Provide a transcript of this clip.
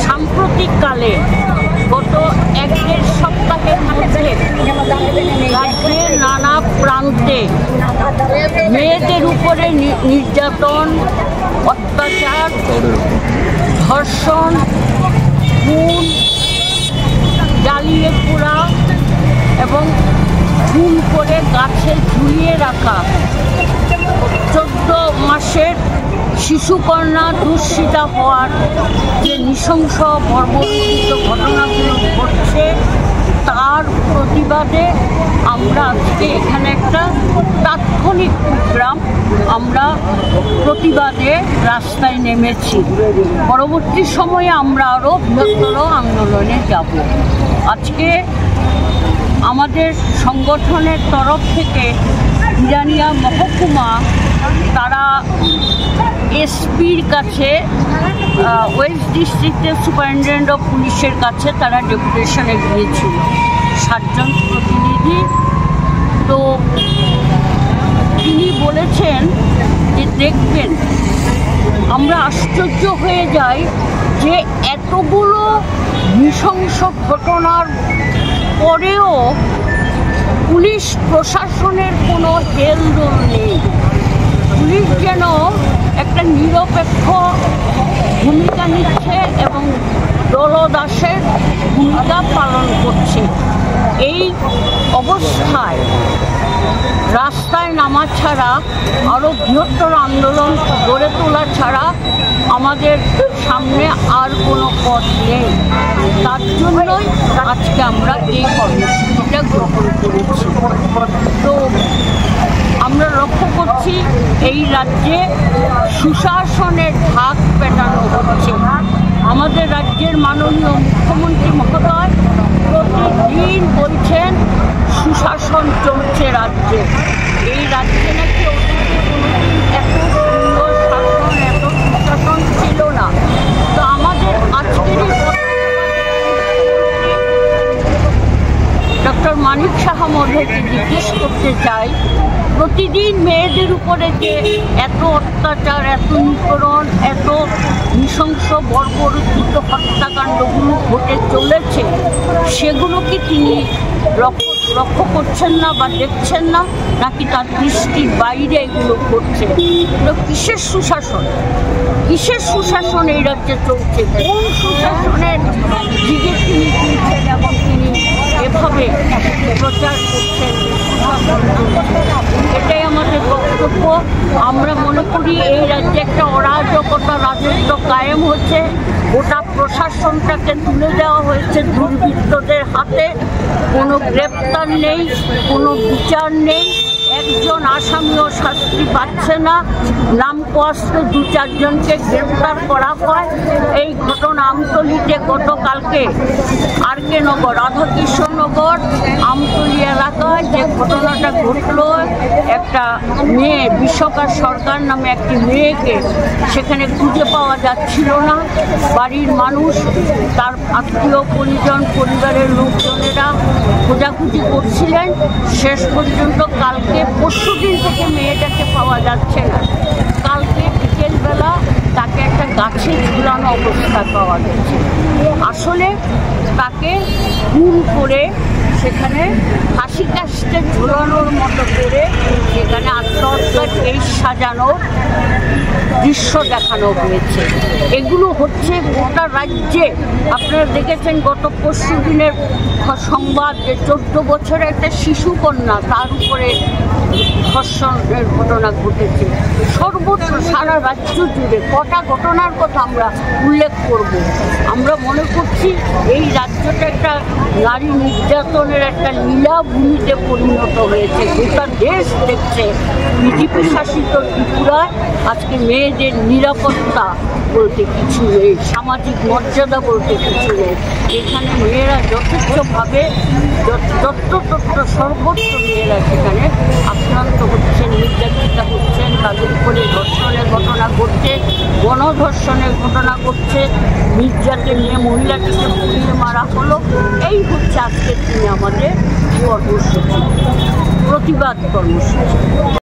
সাম্প্রতিককালে গত 1-1.5 সপ্তাহের মধ্যে রাজ্যের নানা প্রান্তে মেয়েদের উপরে নির্যাতন, অত্যাচার, ধর্ষণ, খুন, জ্বালিয়ে পোড়া এবং খুন করে গাছে ঝুলিয়ে রাখা 14 মাসের শিশুকন্যা দুঃস্থিতা হওয়ার যে নৃশংস বর্বরোচিত ঘটনাগুলো ঘটছে তার প্রতিবাদে আমরা আজকে এখানে একটা তাৎক্ষণিক প্রোগ্রাম আমরা প্রতিবাদে রাস্তায় নেমেছি। পরবর্তী সময়ে আমরা আরও বৃহত্তর আন্দোলনে যাব। আজকে আমাদের সংগঠনের তরফ থেকে বিরানিয়া মহকুমা তারা এসপির কাছে, ওয়েস্ট ডিস্ট্রিক্টের সুপারিনটেন্ডেন্ট অফ পুলিশের কাছে তারা ডেপুটেশনে গিয়েছিল 7 জন প্রতিনিধি। তো তিনি বলেছেন যে দেখবেন, আমরা আশ্চর্য হয়ে যাই যে এতগুলো নৃশংস ঘটনার পরেও পুলিশ প্রশাসনের কোনো হেলদোল নেই। পুলিশ যেন একটা নিরপেক্ষ ভূমিকা নিচ্ছে এবং দলদাসের ভূমিকা পালন করছে। এই অবস্থায় রাস্তায় নামা ছাড়া, আরও বৃহত্তর আন্দোলন গড়ে তোলা ছাড়া আমাদের সামনে আর কোনো পথ নেই। তার জন্যই আজকে আমরা এই কর্মসূচিটা গ্রহণ করেছি। তো আমরা লক্ষ্য করছি এই রাজ্যে সুশাসনের ঢাক পেটানো হচ্ছে। আমাদের রাজ্যের মাননীয় মুখ্যমন্ত্রী মহোদয় প্রতিদিন বলছেন সুশাসন চলছে রাজ্যে। এই রাজ্যে নাকি এত সুন্দর শাসন, এত সুশাসন ছিল না। তো আমাদের আজকেরই ডক্টর মানিক সাহা মহোদয়কে জিজ্ঞেস করতে চাই, প্রতিদিন মেয়েদের উপরে যে এত অত্যাচার, এত নিপীড়ন, এত নৃশংস বর্বরোচিত হত্যাকাণ্ডগুলো ঘটে চলেছে, সেগুলো কি তিনি লক্ষ্য করছেন না বা দেখছেন না, নাকি তার দৃষ্টির বাইরে এগুলো ঘটছে? এগুলো কিসের সুশাসন? কিসের সুশাসন এই রাজ্যে চলছে? কোন সুশাসনের দিকে তিনি তুলছেন এবং তিনি এভাবে প্রচার করছেন? এটাই আমাদের বক্তব্য। আমরা মনে করি এই রাজ্যে একটা অরাজকতা রাজত্ব কায়েম হচ্ছে। গোটা প্রশাসনটাকে তুলে দেওয়া হয়েছে দুর্বৃত্তদের হাতে। কোনো গ্রেপ্তার নেই, কোনো বিচার নেই, একজন আসামিও শাস্তি পাচ্ছে না। নামকস্ত 2-4 জনকে গ্রেপ্তার করা হয়। এই ঘটনা আমতলীতে গতকালকে RK নগর, রাধাকৃষ্ণনগর আমতলী এলাকায় যে ঘটনাটা ঘটলো, একটা মেয়ে, বিশ্বকার সরকার নামে একটি মেয়েকে সেখানে খুঁজে পাওয়া যাচ্ছিল না। বাড়ির মানুষ, তার আত্মীয় পরিজন, পরিবারের লোকজনেরা খোঁজাখুঁজি করছিলেন। শেষ পর্যন্ত কালকে, পরশুদিন থেকে মেয়েটাকে পাওয়া যাচ্ছে না। কালকে বিকেলবেলা তাকে একটা গাছে ঝুলানো অবস্থায় পাওয়া গেছে। আসলে তাকে খুন করে সেখানে ফাঁসি কাস্টে ঝুলানোর মতো করে সেখানে আত্মহত্যার কেস সাজানোর দৃশ্য দেখানো হয়েছে। এগুলো হচ্ছে গোটা রাজ্যে। আপনারা দেখেছেন গত পরশু দিনের সংবাদ যে 14 বছরের একটা শিশুকন্যা, তার উপরে ধর্ষণের ঘটনা ঘটেছে। সর্বত্র সারা রাজ্য জুড়ে কটা ঘটনার কথা আমরা উল্লেখ করব। আমরা মনে করছি এই রাজ্যটা একটা নারী নির্যাতনের একটা লীলাভূমিতে পরিণত হয়েছে। গোটা দেশ দেখছে বিজেপি শাসিত ত্রিপুরায় আজকে মেয়েদের নিরাপত্তা বলতে কিছু নেই, সামাজিক মর্যাদা বলতে কিছু নেই। এখানে মেয়েরা যথেষ্টভাবে যত্রতত্র সর্বত্র মেয়েরা সেখানে আক্রান্ত হচ্ছেন, নির্যাতিতা হচ্ছেন, তাদের উপরে ধর্ষণের ঘটনা ঘটছে, গণধর্ষণের ঘটনা ঘটছে, নির্যাতন নিয়ে মহিলাটিকে পুড়িয়ে মারা হলো। এই হচ্ছে আজকের দিনে আমাদের কর্মসূচি, প্রতিবাদ কর্মসূচি।